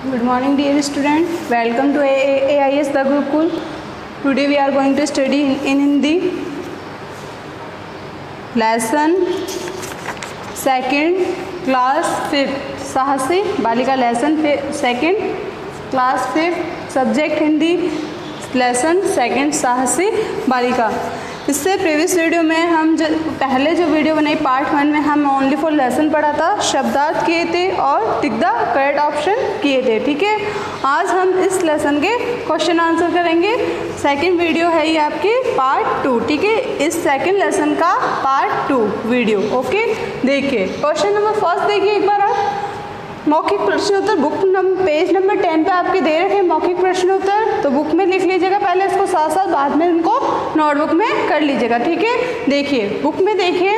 Good morning, dear student. Welcome to AIS the Gurukul. Today we are going to study in Hindi. Lesson second, class 5th. साहसी बालिका lesson second, class 5th, subject Hindi, lesson second, साहसी बालिका। इससे previous video में हम पहले जो video बनाई पार्ट 1 में हम ओनली फॉर लेसन पढ़ा था, शब्दार्थ किए थे और टिक द करेक्ट ऑप्शन किए थे। ठीक है, आज हम इस लेसन के क्वेश्चन आंसर करेंगे। सेकंड वीडियो है ये आपकी पार्ट 2। ठीक है, इस सेकंड लेसन का पार्ट 2 वीडियो। ओके, देखिए क्वेश्चन नंबर फर्स्ट देखिए एक बार आप। मौखिक प्रश्नोत्तर बुक पेज नंबर 10 पे आपके दे रखे हैं मौखिक प्रश्नोत्तर, तो बुक में लिख लीजिएगा पहले, इसको साथ साथ बाद में इनको नोटबुक में कर लीजिएगा। ठीक है, देखिए बुक में देखिए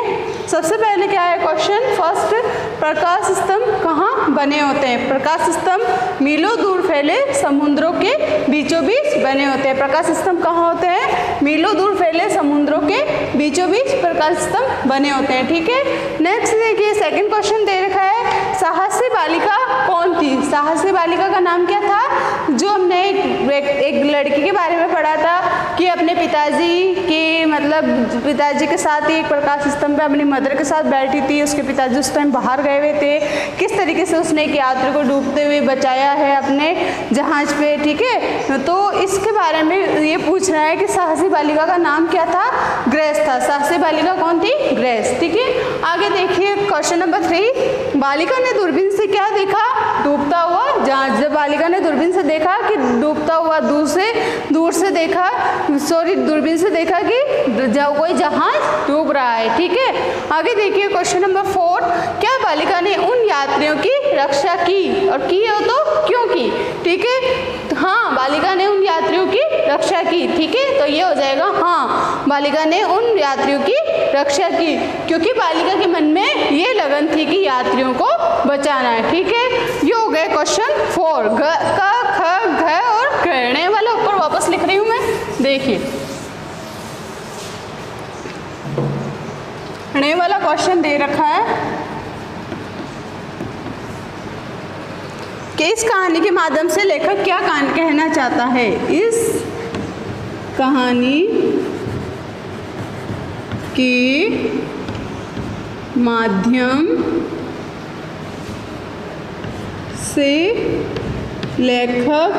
सबसे पहले क्या है क्वेश्चन फर्स्ट, प्रकाश स्तंभ कहाँ बने होते हैं? प्रकाश स्तंभ मीलों दूर फैले समुद्रों के बीचों बीच बने होते हैं। प्रकाश स्तंभ कहाँ होते हैं? मीलों दूर फैले समुद्रों के बीचों बीच प्रकाश स्तंभ बने होते हैं। ठीक है, नेक्स्ट देखिए सेकंड क्वेश्चन दे रखा है, साहसी बालिका कौन थी? साहसी बालिका का नाम क्या था? जो हमने एक लड़की के बारे में पढ़ा था कि अपने पिताजी के साथ ही एक प्रकाश स्तंभ पे अपनी मदर के साथ बैठी थी। उसके पिताजी उस टाइम बाहर गए हुए थे, किस तरीके से उसने एक यात्री को डूबते हुए बचाया है अपने जहाज पे। ठीक है, तो इसके बारे में ये पूछ रहा है कि साहसी बालिका का नाम क्या था? ग्रेस था। साहसी बालिका कौन थी? ग्रेस। ठीक है, आगे देखिए क्वेश्चन नंबर 3, बालिका ने दूरबीन से क्या देखा? डूबता हुआ जहाज। जब बालिका ने दूरबीन से देखा कि डूबता हुआ दूर से देखा, दूरबीन से देखा कि कोई जहाज डूब रहा है। ठीक है, आगे देखिए क्वेश्चन नंबर 4, क्या बालिका ने उन यात्रियों की रक्षा की? और की हो तो क्यों की? ठीक है, हाँ बालिका ने उन यात्रियों की रक्षा की। ठीक है, तो ये हो जाएगा हाँ, बालिका ने उन यात्रियों की रक्षा की, क्योंकि बालिका के मन में ये लगन थी कि यात्रियों को बचाना है। ठीक है, ये हो गए क्वेश्चन 4। ग क ख घ और कहने वाला ऊपर वापस लिख रही हूँ मैं, देखिए कहने वाला क्वेश्चन दे रखा है कि इस कहानी के माध्यम से लेखक क्या कहना चाहता है? इस कहानी के माध्यम से लेखक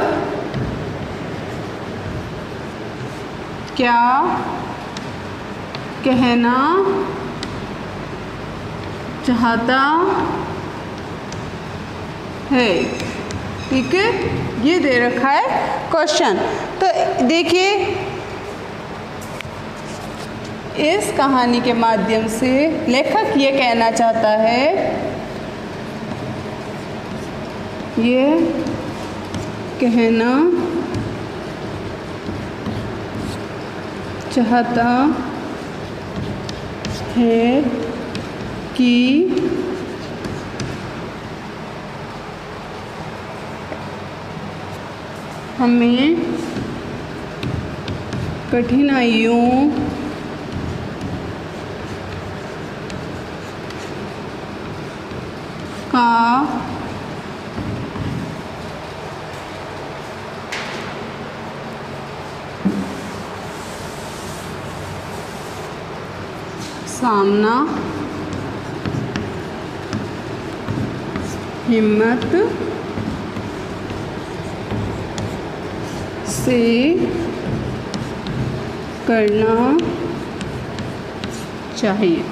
क्या कहना चाहता है? ठीक है, ये दे रखा है क्वेश्चन। तो देखिए इस कहानी के माध्यम से लेखक ये कहना चाहता है, ये कहना चाहता है कि हमें कठिनाइयों का सामना हिम्मत से करना चाहिए।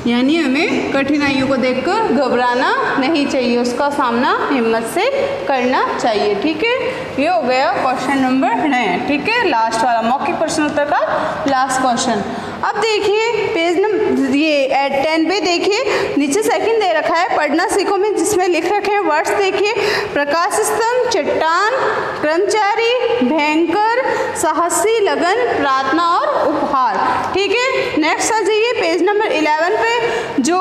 यानी हमें कठिनाइयों को देखकर घबराना नहीं चाहिए, उसका सामना हिम्मत से करना चाहिए। ठीक है, ये हो गया क्वेश्चन नंबर 9। ठीक है, लास्ट वाला मौखिक प्रश्नोत्तर का लास्ट क्वेश्चन। अब देखिए पेज नंबर ये 10 पे देखिए नीचे सेकंड दे रखा है, पढ़ना सीखो में, जिसमें लिख रखे हैं वर्ड्स देखिए, प्रकाश स्तंभ, चट्टान, कर्मचारी, भयंकर, साहसी, लगन, प्रार्थना और उपहार। ठीक है, नेक्स्ट आ जाइए पेज नंबर 11 पे, जो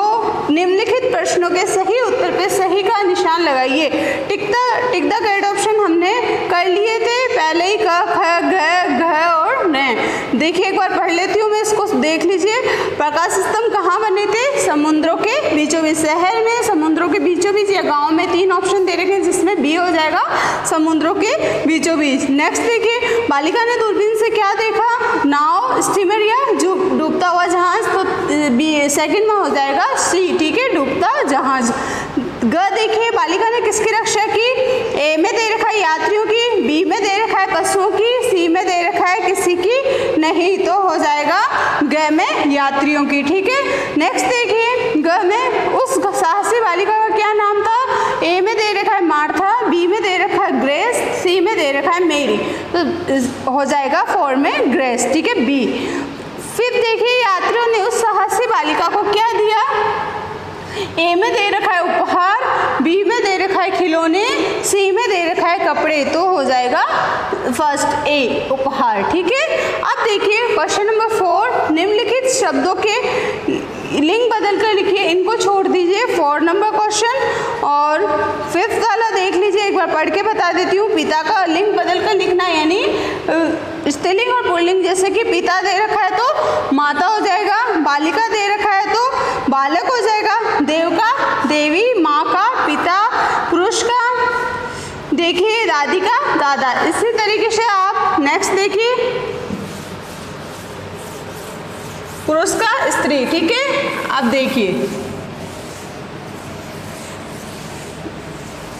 निम्नलिखित प्रश्नों के सही उत्तर पे सही का निशान लगाइए। टिक द करेक्ट ऑप्शन हमने कर लिए थे पहले ही, क ख घ और न। देखिए एक बार पढ़ लेती हूँ मैं, इसको देख लीजिए। प्रकाश स्तंभ कहाँ बने थे? समुद्रों के बीचों बीच, शहर में समुद्रों के बीचों बीच या गांव में, 3 ऑप्शन दे रखे हैं जिसमें बी हो जाएगा समुद्रों के बीचों बीच। नेक्स्ट देखिए, बालिका ने दूरबीन से क्या देखा? नाव, स्टीमर या डूबता हुआ जहाज, तो बी सेकंड में हो जाएगा सी, ठीक है, डूबता जहाज। ग देखिए, बालिका ने किसकी रक्षा की? ए में दे रखा है यात्रियों की, बी में दे रखा है पशुओं की, सी में दे रखा है किसी की नहीं, तो हो जाएगा ग में यात्रियों की, ठीक है। नेक्स्ट देखिए, ग में उस साहसी बालिका का क्या नाम था? ए में दे रखा है मार्था, बी में दे रखा है ग्रेस, सी में दे रखा है मेरी, तो हो जाएगा 4 में ग्रेस, ठीक है, बी। फिर देखिए, यात्रियों ने उस साहसी बालिका को क्या दिया? ए में दे रखा है उपहार, बी में दे रखा है खिलौने, सी में दे रखा है कपड़े, तो हो जाएगा फर्स्ट ए, उपहार, ठीक है। अब देखिए क्वेश्चन नंबर 4, निम्नलिखित शब्दों के लिंग बदल कर लिखिए, इनको छोड़ दीजिए, 4 नंबर क्वेश्चन। और 5th वाला देख लीजिए, एक बार पढ़ के बता देती हूँ। पिता का लिंग बदल कर लिखना, यानी स्त्रीलिंग और पुल्लिंग, जैसे कि पिता दे रखा है तो माता हो जाएगा, बालिका दे रखा है तो बालक हो जाएगा, देवका देवी, माँ का पिता, पुरुष का देखिए दादी का दादा। इसी तरीके से आप नेक्स्ट देखिए, पुरुष का स्त्री, ठीक है। अब देखिए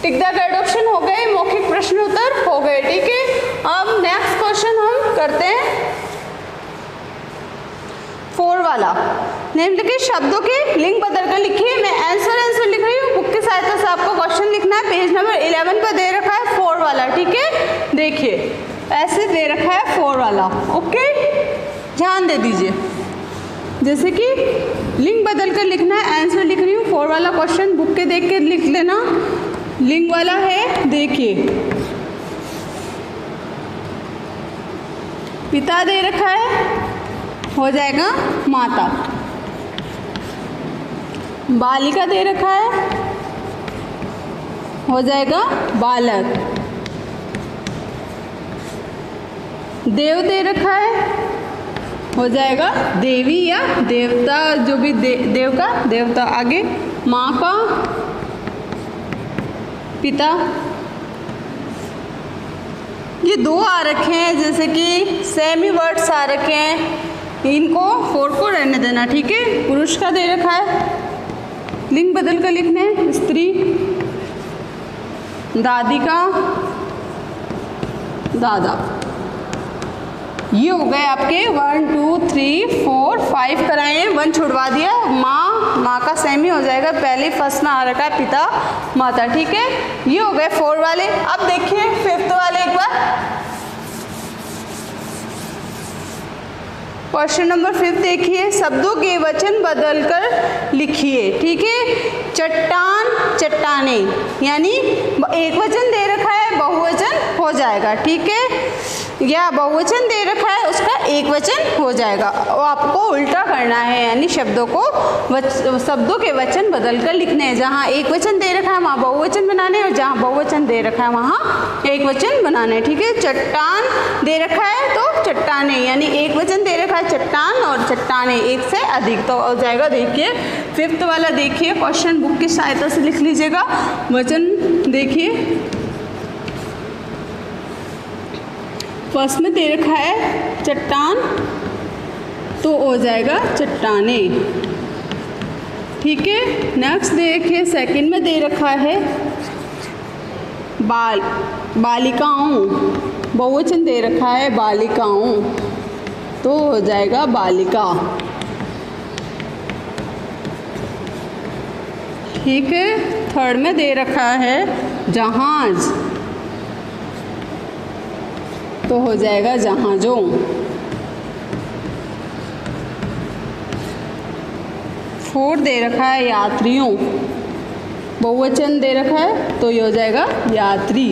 टिक द रेड ऑप्शन हो गए, मौखिक प्रश्न उत्तर हो गए, ठीक है। अब नेक्स्ट क्वेश्चन हम करते हैं 4 वाला। निम्नलिखित शब्दों के लिंग बदल कर लिखिए। मैं आंसर लिख रही हूँ, बुक की सहायता से आपको क्वेश्चन लिखना है। पेज नंबर 11 पर दे रखा है 4 वाला, ठीक है। देखिए ऐसे दे रखा है 4 वाला, ओके, ध्यान दे दीजिए। जैसे कि लिंग बदल कर लिखना है, आंसर लिख रही हूँ 4 वाला क्वेश्चन, बुक के देख के लिख लेना। लिंग वाला है, देखिए पिता दे रखा है, हो जाएगा माता। बालिका दे रखा है, हो जाएगा बालक। देव दे रखा है, हो जाएगा देवी या देवता, जो भी देव का देवता। आगे माँ का पिता। ये 2 आ रखे हैं, जैसे कि सेमी वर्ड्स आ रखे हैं, इनको 4 को रहने देना, ठीक है। पुरुष का दे रखा है, लिंग बदल कर लिखने, स्त्री, दादी का दादा। ये हो गए आपके 1 2 3 4 5 कराए हैं, 1 छुड़वा दिया। माँ का सेमी हो जाएगा, पहले फर्स्ट में आ रखा है पिता माता, ठीक है। ये हो गए 4 वाले। अब देखिए 5th वाले एक बार, क्वेश्चन नंबर 5 देखिए। शब्दों के वचन बदलकर लिखिए, ठीक है। चट्टान, चट्टाने, यानी एक वचन दे रखा है, बहुवचन हो जाएगा, ठीक है। या बहुवचन दे रखा है, उसका एक वचन हो जाएगा। और आपको उल्टा करना है, यानी शब्दों के वचन बदलकर लिखने हैं। जहाँ एक वचन दे रखा है वहाँ बहुवचन बनाने, और जहाँ बहुवचन दे रखा है वहाँ एक वचन बनाने, ठीक है। चट्टान दे रखा है तो चट्टाने, यानी एक वचन दे रखा है चट्टान, और चट्टाने एक से अधिक, तो हो जाएगा। देखिए 5th वाला देखिए क्वेश्चन, बुक की सहायता से लिख लीजिएगा। वचन देखिए, फर्स्ट में दे रखा है चट्टान, तो हो जाएगा चट्टाने, ठीक है। नेक्स्ट देखिए, सेकंड में दे रखा है बालिकाओं, बहुवचन दे रखा है बालिकाओं, तो हो जाएगा बालिका, ठीक है। थर्ड में दे रखा है जहाज, तो हो जाएगा जहाजों। फोर्थ दे रखा है यात्रियों, बहुवचन दे रखा है तो ये हो जाएगा यात्री,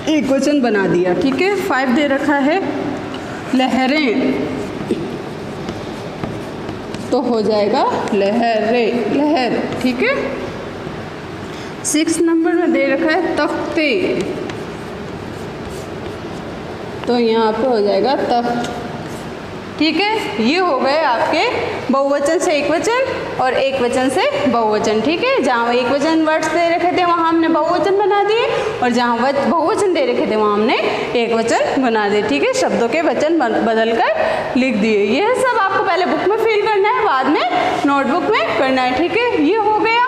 एक वचन बना दिया, ठीक है। 5 दे रखा है लहरें, तो हो जाएगा लहरें, लहर, ठीक है। 6 नंबर में दे रखा है तख्ते, तो यहाँ पे हो जाएगा तख्त, ठीक है, ये हो गए आपके बहुवचन से एकवचन और एकवचन से बहुवचन। ठीक है, जहाँ एकवचन वर्ड्स दे रखे थे वहाँ हमने बहुवचन बना दिए और जहाँ बहुवचन दे रखे थे वहाँ हमने एकवचन बना दिए। ठीक है, शब्दों के वचन बदल कर लिख दिए। यह सब आपको पहले बुक में फिल करना है, बाद में नोटबुक में करना है। ठीक है, ये हो गया।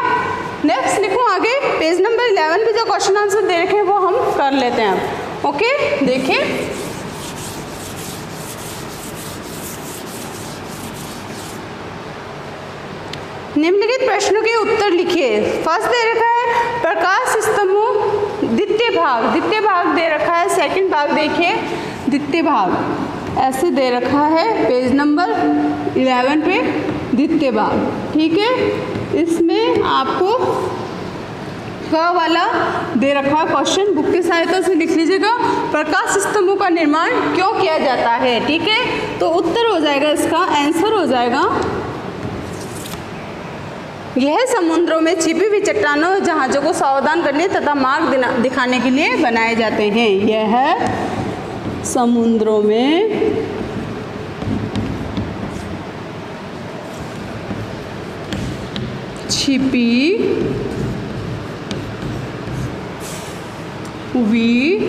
नेक्स्ट लिखूँ आगे, पेज नंबर 11 पे जो क्वेश्चन आंसर दे रखे हैं वो हम कर लेते हैं। ओके, देखिए निम्नलिखित प्रश्नों के उत्तर लिखिए। फर्स्ट दे रखा है प्रकाश स्तंभों द्वितीय भाग, द्वितीय भाग दे रखा है। सेकंड भाग देखिए द्वितीय भाग ऐसे दे रखा है पेज नंबर 11 पे द्वितीय भाग। ठीक है, इसमें आपको क वाला दे रखा क्वेश्चन बुक की सहायता से लिख लीजिएगा। प्रकाश स्तंभों का निर्माण क्यों किया जाता है? ठीक है, तो उत्तर हो जाएगा, इसका आंसर हो जाएगा यह समुद्रों में छिपी हुई चट्टानों जहाज़ों को सावधान करने तथा मार्ग दिखाने के लिए बनाए जाते हैं। यह समुद्रों में छिपी हुई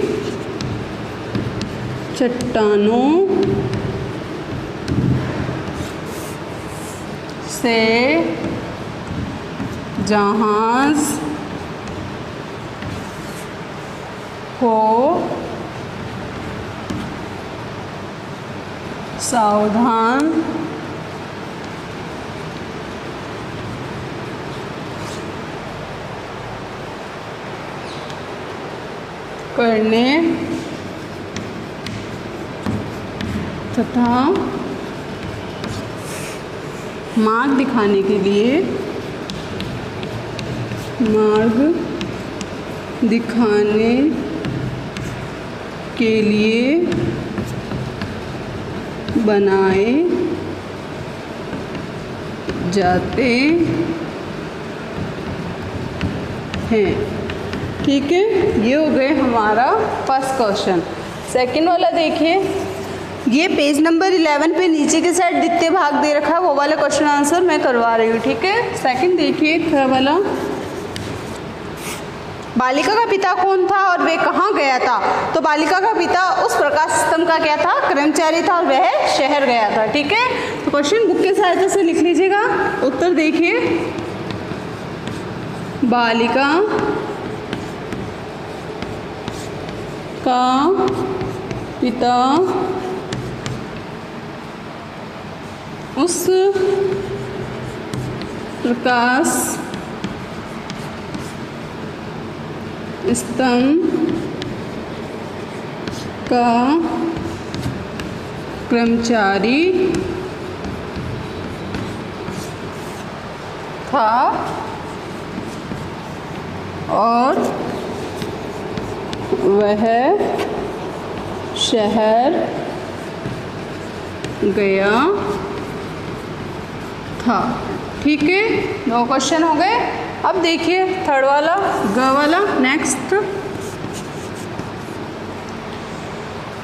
चट्टानों से जहाज़ को सावधान करने तथा मार्ग दिखाने के लिए बनाए जाते हैं। ठीक है, ये हो गए हमारा फर्स्ट क्वेश्चन। सेकंड वाला देखिए, ये पेज नंबर 11 पे नीचे के साइड द्वितीय भाग दे रखा है, वो वाला क्वेश्चन आंसर मैं करवा रही हूँ। ठीक है, सेकंड देखिए थर्ड वाला, बालिका का पिता कौन था और वह कहाँ गया था? तो बालिका का पिता उस प्रकाश स्तंभ का क्या था? कर्मचारी था और वह शहर गया था। ठीक है, तो क्वेश्चन बुक के सहायता से लिख लीजिएगा। उत्तर देखिए, बालिका का पिता उस प्रकाश स्तंभ का कर्मचारी था और वह शहर गया था। ठीक है, 9 क्वेश्चन हो गए। अब देखिए थर्ड वाला ग वाला। नेक्स्ट,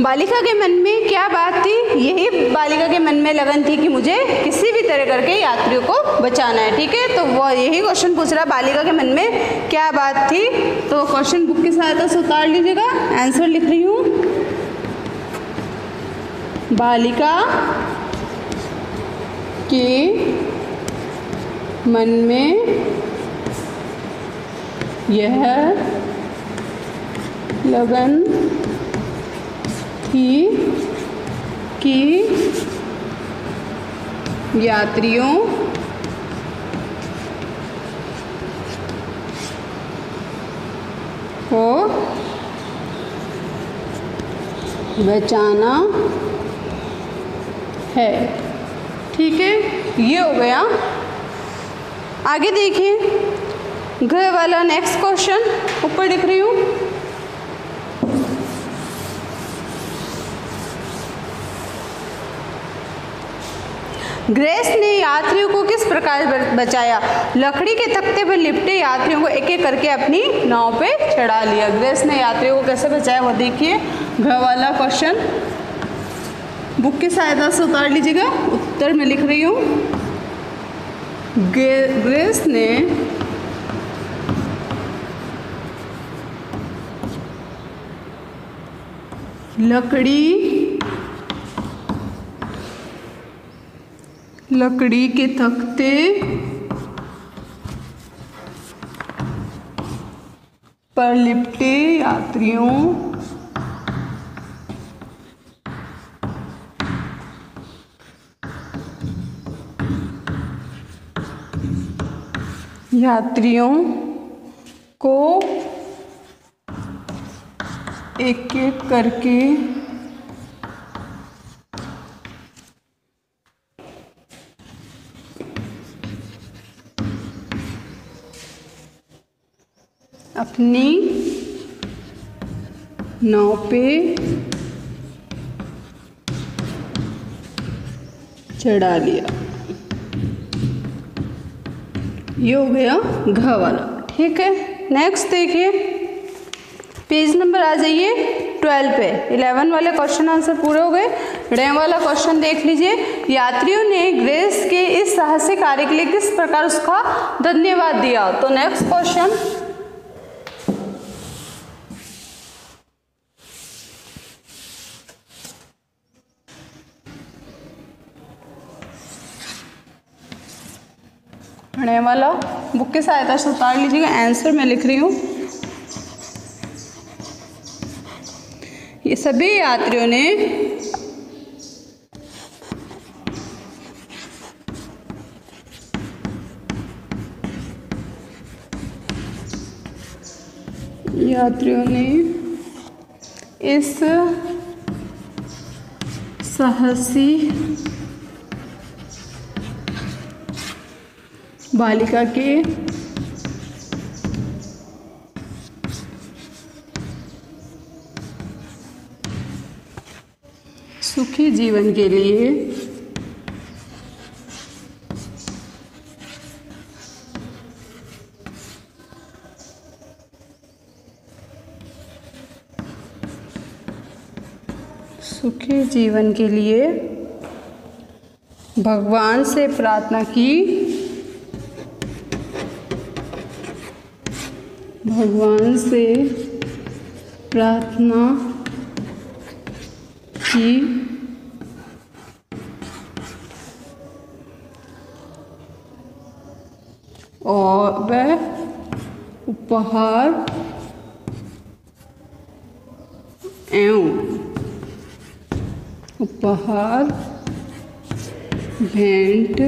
बालिका के मन में क्या बात थी? यही बालिका के मन में लगन थी कि मुझे किसी भी तरह करके यात्रियों को बचाना है। ठीक है, तो वो यही क्वेश्चन पूछ रहा है, बालिका के मन में क्या बात थी? तो क्वेश्चन बुक की सहायता से उतार लीजिएगा। आंसर लिख रही हूँ, बालिका के मन में यह लगन थी कि यात्रियों को बचाना है। ठीक है, ये हो गया। आगे देखिए घ वाला नेक्स्ट क्वेश्चन ऊपर लिख रही हूँ। ग्रेस ने यात्रियों को किस प्रकार बचाया? लकड़ी के तख्ते पर लिपटे यात्रियों को एक एक करके अपनी नाव पे चढ़ा लिया। ग्रेस ने यात्रियों को कैसे बचाया वो देखिए, घ वाला क्वेश्चन। बुक की सहायता से उतार लीजिएगा। उत्तर में लिख रही हूँ, ग्रेस ने लकड़ी के तख्ते पर लिपटे यात्रियों को एक एक करके अपनी नाव पे चढ़ा लिया। ये हो गया घ वाला। ठीक है, नेक्स्ट देखिए, पेज नंबर आ जाइए 12 पे। 11 वाले क्वेश्चन आंसर पूरे हो गए। ड वाला क्वेश्चन देख लीजिए। यात्रियों ने ग्रेस के इस साहसिक कार्य के लिए किस प्रकार उसका धन्यवाद दिया। तो नेक्स्ट क्वेश्चन, पढ़ने वाला बुक की सहायता से उतार लीजिएगा। आंसर मैं लिख रही हूँ, ये सभी यात्रियों ने इस साहसी बालिका के सुखी जीवन के लिए भगवान से प्रार्थना की। और वह उपहार भेंट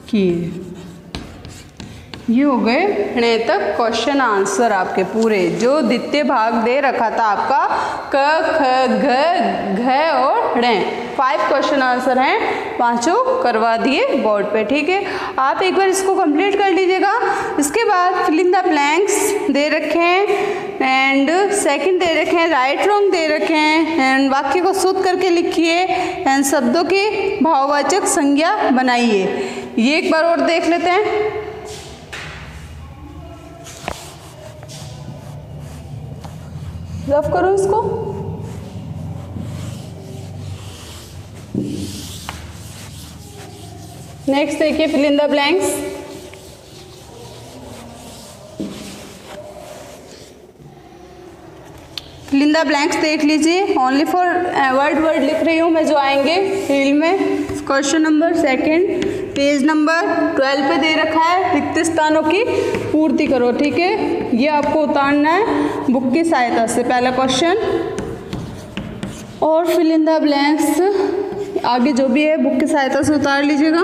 किए। ये हो गए ण तक क्वेश्चन आंसर आपके पूरे, जो द्वितीय भाग दे रखा था आपका क ख घ घ और ण। 5 क्वेश्चन आंसर हैं, पांचों करवा दिए बोर्ड पे। ठीक है, आप एक बार इसको कंप्लीट कर लीजिएगा। इसके बाद फिल इन द ब्लैंक्स दे रखे हैं एंड सेकंड दे रखे हैं, राइट रॉन्ग दे रखे हैं एंड वाक्य को शुद्ध करके लिखिए एंड शब्दों की भाववाचक संज्ञा बनाइए। ये एक बार और देख लेते हैं। रफ करो इसको। नेक्स्ट देखिए, fill in the blanks. Fill in the blanks देख लीजिए। ओनली फॉर वर्ड लिख रही हूँ मैं जो आएंगे फील्ड में। क्वेश्चन नंबर 2 पेज नंबर 12 पे दे रखा है, रिक्त स्थानों की पूर्ति करो। ठीक है, ये आपको उतारना है बुक की सहायता से। पहला क्वेश्चन और फिल इन द ब्लैंक्स आगे जो भी है बुक की सहायता से उतार लीजिएगा।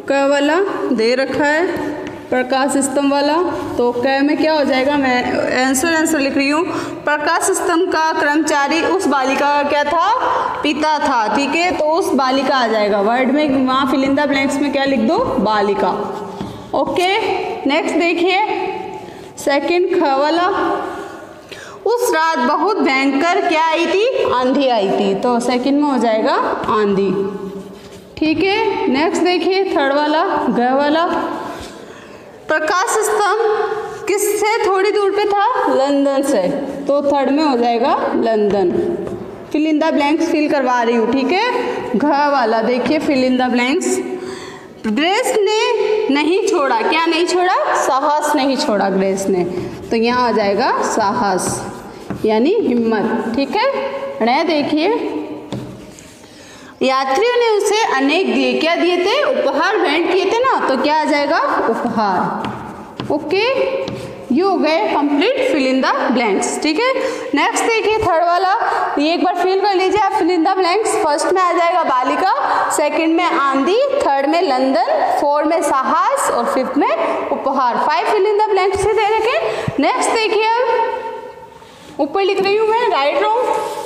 क वाला दे रखा है प्रकाश स्तंभ वाला, तो क में क्या हो जाएगा, मैं आंसर लिख रही हूँ। प्रकाश स्तंभ का कर्मचारी उस बालिका का क्या था, पिता था। ठीक है, तो उस बालिका आ जाएगा वर्ड में, वहाँ फिल इन द ब्लैंक्स में क्या लिख दो, बालिका। ओके, नेक्स्ट देखिए सेकंड ख वाला। उस रात बहुत भयंकर क्या आई थी, आंधी आई थी, तो सेकंड में हो जाएगा आंधी। ठीक है, नेक्स्ट देखिए थर्ड वाला ग वाला। प्रकाश स्तंभ किससे थोड़ी दूर पे था, लंदन से, तो थर्ड में हो जाएगा London. Fill in the blanks fill करवा रही हूँ, ठीक है। घ वाला देखिए, fill in the blanks. Grace ने नहीं छोड़ा, क्या नहीं छोड़ा? साहस नहीं छोड़ा ग्रेस ने, तो यहाँ आ जाएगा साहस यानी हिम्मत, ठीक है। ण देखिए, यात्रियों ने उसे अनेक दिए, क्या दिए थे? उपहार भेंट किए थे ना, तो क्या आ जाएगा? उपहार। ओके, ये हो गए complete fill in the blanks, ठीक है। नेक्स्ट देखिए थर्ड वाला, ये एक बार फिल कर लीजिए आप fill in the blanks. First में आ जाएगा बालिका, सेकंड में आंधी, थर्ड में लंदन, फोर्थ में साहस और फिफ्थ में उपहार। 5 फिल इन द ब्लैंक्स से दे रखे। नेक्स्ट देखिए, अब ऊपर लिख रही हूँ मैं, राइट रॉन्ग।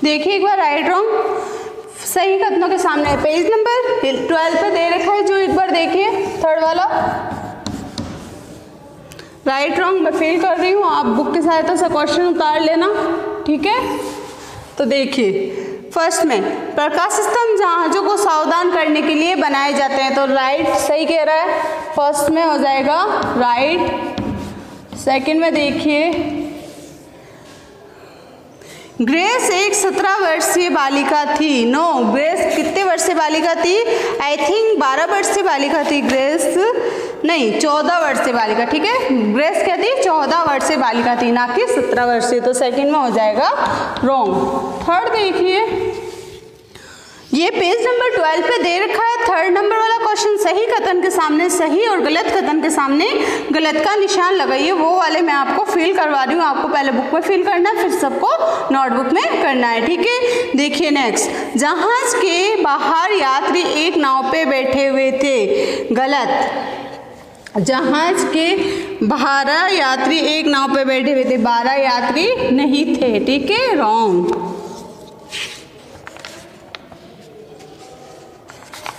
देखिए एक बार राइट रॉन्ग सही कथनों के सामने है। पेज नंबर 12 पे दे रखा है जो, एक बार देखिए थर्ड वाला। राइट रॉन्ग मैं फिल कर रही हूँ, आप बुक की सहायता से क्वेश्चन उतार लेना, ठीक है। तो देखिए फर्स्ट में, प्रकाश स्तंभ जहाजों को सावधान करने के लिए बनाए जाते हैं, तो राइट सही कह रहा है, फर्स्ट में हो जाएगा राइट। सेकंड में देखिए, ग्रेस एक 17 वर्षीय बालिका थी। नो, ग्रेस कितने वर्षीय बालिका थी? आई थिंक 12 वर्षीय बालिका थी ग्रेस, नहीं 14 वर्षीय बालिका, ठीक है। ग्रेस क्या थी? 14 वर्षीय बालिका थी, ना कि 17 वर्षीय, तो सेकंड में हो जाएगा रॉन्ग। थर्ड देखिए, ये पेज नंबर 12 पे दे रखा है थर्ड नंबर वाला क्वेश्चन। सही कथन के सामने सही और गलत कथन के सामने गलत का निशान लगाइए, वो वाले मैं आपको फिल करवा रही हूँ। आपको पहले बुक में फिल करना है, फिर सबको नोटबुक में करना है, ठीक है। देखिए नेक्स्ट, जहाज के बाहर यात्री एक नाव पे बैठे हुए थे, गलत। जहाज के 12 यात्री एक नाव पे बैठे हुए थे, 12 यात्री नहीं थे, ठीक है, रॉन्ग।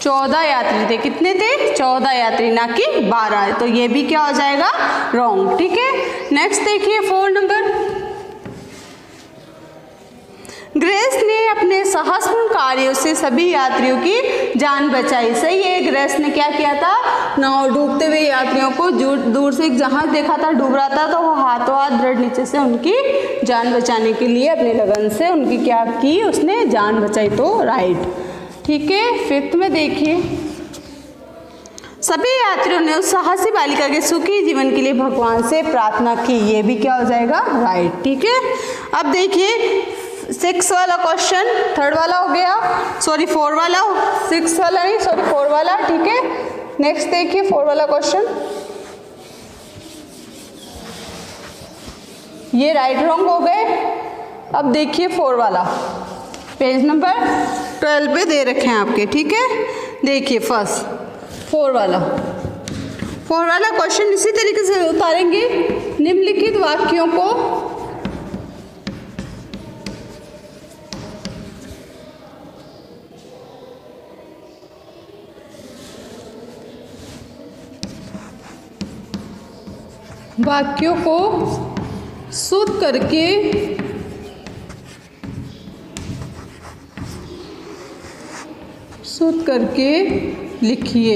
14 यात्री थे, कितने थे? 14 यात्री, ना कि 12, तो ये भी क्या हो जाएगा? रॉन्ग, ठीक है। नेक्स्ट देखिए 4 नंबर, ग्रेस ने अपने साहसपूर्ण कार्यों से सभी यात्रियों की जान बचाई। सही है, ग्रेस ने क्या किया था? नाव डूबते हुए यात्रियों को दूर से एक जहाज देखा था डूब रहा था, तो वो हाथों हाथ दृढ़ नीचे से उनकी जान बचाने के लिए अपनी लगन से उनकी क्या की? उसने जान बचाई, तो राइट, ठीक है। फिफ्थ में देखिए, सभी यात्रियों ने उस साहसी बालिका के सुखी जीवन के लिए भगवान से प्रार्थना की, ये भी क्या हो जाएगा? राइट, ठीक है। अब देखिए 6 वाला क्वेश्चन, थर्ड वाला हो गया, सॉरी 4 वाला, 6 वाला नहीं, सॉरी 4 वाला, ठीक है। नेक्स्ट देखिए 4 वाला क्वेश्चन, ये राइट रॉन्ग हो गए। अब देखिए 4 वाला, पेज नंबर 12 पे दे रखे हैं आपके, ठीक है। देखिए फर्स्ट 4 वाला क्वेश्चन इसी तरीके से उतारेंगे। निम्नलिखित वाक्यों को शुद्ध करके लिखिए।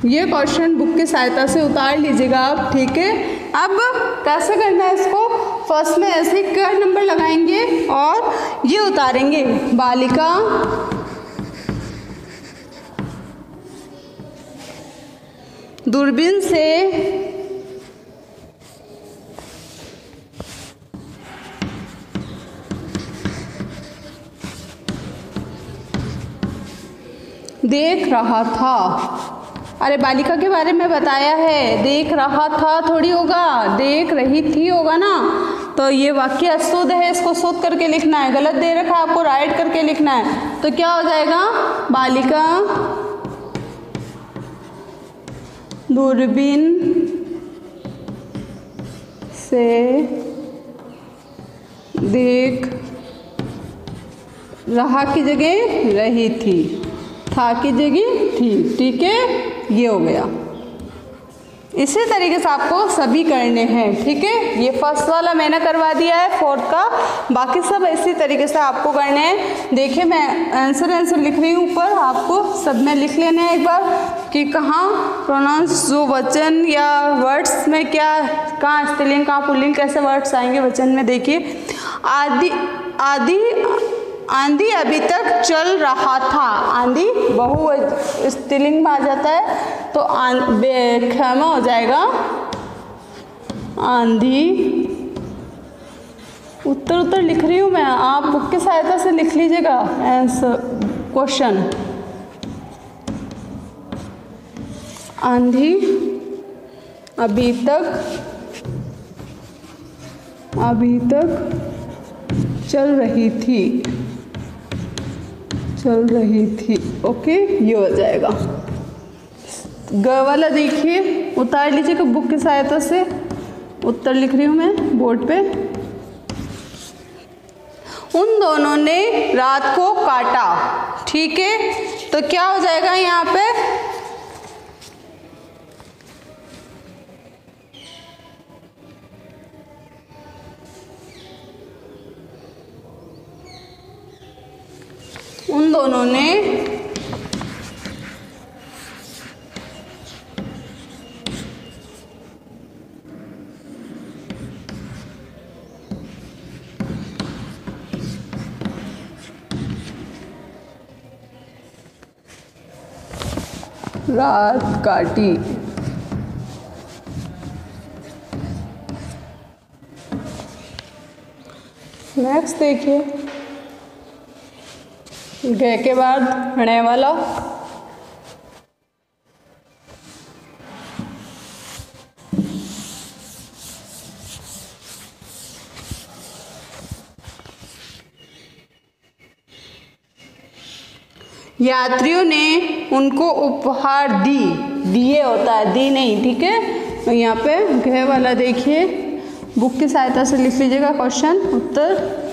ये क्वेश्चन बुक की सहायता से उतार लीजिएगा आप, ठीक है। अब कैसे करना है इसको? फर्स्ट में ऐसे क्या नंबर लगाएंगे और ये उतारेंगे, बालिका दूरबीन से देख रहा था। अरे बालिका के बारे में बताया है, देख रहा था थोड़ी होगा, देख रही थी होगा ना। तो ये वाक्य अशुद्ध है, इसको शुद्ध करके लिखना है। गलत दे रखा है, आपको राइट करके लिखना है। तो क्या हो जाएगा? बालिका दूरबीन से देख रहा की जगह रही थी, था की जगह थी, ठीक है। ये हो गया। इसी तरीके से आपको सभी करने हैं, ठीक है। ये फर्स्ट वाला मैंने करवा दिया है, फोर्थ का, बाकी सब इसी तरीके से आपको करने हैं। देखिए मैं आंसर लिख रही हूँ ऊपर, आपको सब में लिख लेना है एक बार कि कहाँ प्रोनाउंस जो वचन या वर्ड्स में क्या, कहाँ स्त्रीलिंग कहाँ पुल्लिंग, कैसे वर्ड्स आएंगे वचन में। देखिए आंधी अभी तक चल रहा था, आंधी बहु स्त्रीलिंग में आ जाता है तो बेखमा हो जाएगा आंधी। उत्तर लिख रही हूँ मैं, आप बुक की सहायता से लिख लीजिएगा आंसर क्वेश्चन। आंधी अभी तक चल रही थी, ओके, ये हो जाएगा। ग वाला देखिए उतार लीजिएगा बुक की सहायता से, उत्तर लिख रही हूँ मैं बोर्ड पे। उन दोनों ने रात को काटा, ठीक है, तो क्या हो जाएगा यहाँ पे, उन दोनों ने रात काटी। नेक्स्ट देखिए, ग के बाद ण वाला, यात्रियों ने उनको उपहार दिए होता है, दी नहीं, ठीक है। तो यहाँ पे घ वाला देखिए बुक की सहायता से लिख लीजिएगा क्वेश्चन उत्तर।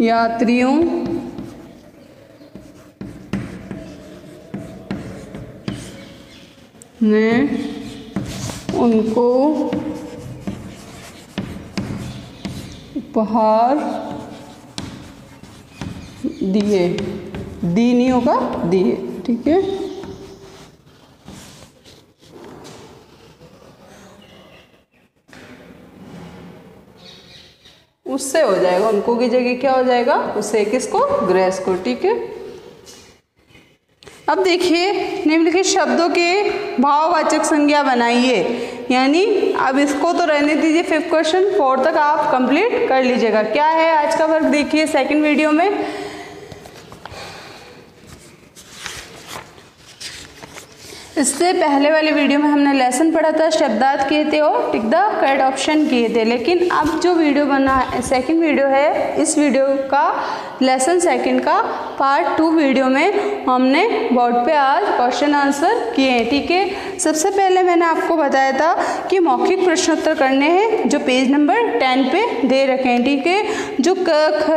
यात्रियों ने उनको उपहार दिए, दी नहीं होगा, दिए, ठीक है। उससे हो जाएगा, उनको की जगह क्या हो जाएगा, उससे किसको, ग्रेस को, ठीक है। अब देखिए निम्नलिखित शब्दों के भाववाचक संज्ञा बनाइए, यानी अब इसको तो रहने दीजिए, 5th क्वेश्चन 4 तक आप कंप्लीट कर लीजिएगा। क्या है आज का वर्क देखिए सेकंड वीडियो में। इससे पहले वाले वीडियो में हमने लेसन पढ़ा था, शब्दार्थ किए थे और टिक द करेक्ट ऑप्शन किए थे। लेकिन अब जो वीडियो बना है, सेकंड वीडियो है, इस वीडियो का लेसन सेकंड का पार्ट 2 वीडियो में हमने बोर्ड पे आज क्वेश्चन आंसर किए हैं, ठीक है। सबसे पहले मैंने आपको बताया था कि मौखिक प्रश्नोत्तर करने हैं जो पेज नंबर 10 पे दे रखे हैं, ठीक है। जो क ख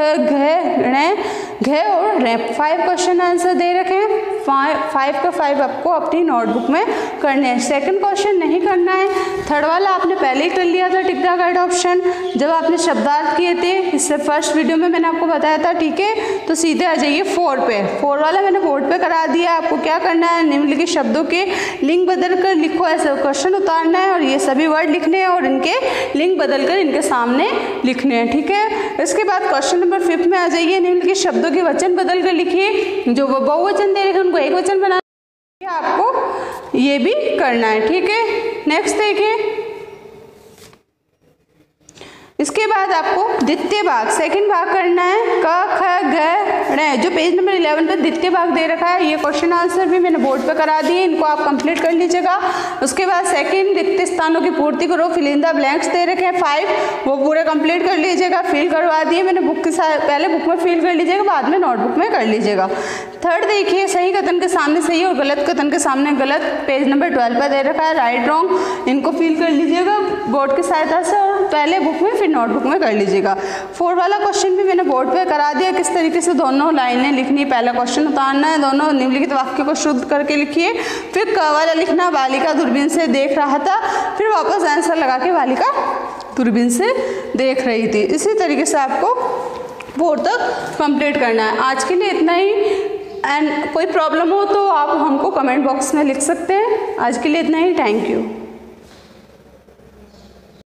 घ और 5 क्वेश्चन आंसर दे रखे हैं, 5 का 5 आपको अपनी नोटबुक में करने हैं। सेकंड क्वेश्चन नहीं करना है, थर्ड वाला आपने पहले ही कर लिया था, टिक द करेक्ट ऑप्शन, जब आपने शब्दार्थ किए थे, इससे फर्स्ट वीडियो में मैंने आपको बताया था, ठीक है। तो सीधे आ जाइए 4 पे, 4 वाला मैंने बोर्ड पे करा दिया। आपको क्या करना है, निम्नलिखित शब्दों के लिंक बदल कर लिखो, ऐसे क्वेश्चन उतारना है और ये सभी वर्ड लिखने हैं और इनके लिंक बदल कर इनके सामने लिखने हैं, ठीक है। इसके बाद क्वेश्चन नंबर 5 में आ जाइए, निम्नलिखित शब्दों के वचन बदल कर लिखिए, जो बहुवचन दे रखे उनको एक वचन बना, आपको ये भी करना है, ठीक है। नेक्स्ट देखिए, इसके बाद आपको द्वितीय भाग सेकंड भाग करना है, क ख घ ण, जो पेज नंबर 11 पे द्वितीय भाग दे रखा है। ये क्वेश्चन आंसर भी मैंने बोर्ड पे करा दिए, इनको आप कंप्लीट कर लीजिएगा। उसके बाद सेकंड रिक्त स्थानों की पूर्ति करो, फिल इन द ब्लैंक्स दे रखे हैं 5, वो पूरे कंप्लीट कर लीजिएगा। फिल करवा दिए मैंने बुक के साथ, पहले बुक में फिल कर लीजिएगा, बाद में नोटबुक में कर लीजिएगा। थर्ड देखिए, सही कथन के सामने सही और गलत कथन के सामने गलत, पेज नंबर 12 पर दे रखा है, राइट रॉन्ग, इनको फिल कर लीजिएगा बोर्ड की सहायता से और पहले बुक में नोटबुक में कर लीजिएगा। 4 वाला क्वेश्चन भी मैंने बोर्ड पे करा दिया, किस तरीके से दोनों लाइनें लिखनी, पहला क्वेश्चन उतारना है, दोनों निम्नलिखित वाक्य को शुद्ध करके लिखिए, फिर क वाला लिखना, बालिका दूरबीन से देख रहा था, फिर वापस आंसर लगा के बालिका दूरबीन से देख रही थी। इसी तरीके से आपको बोर्ड तक कंप्लीट करना है। आज के लिए इतना ही, एंड कोई प्रॉब्लम हो तो आप हमको कमेंट बॉक्स में लिख सकते हैं। आज के लिए इतना ही, थैंक यू।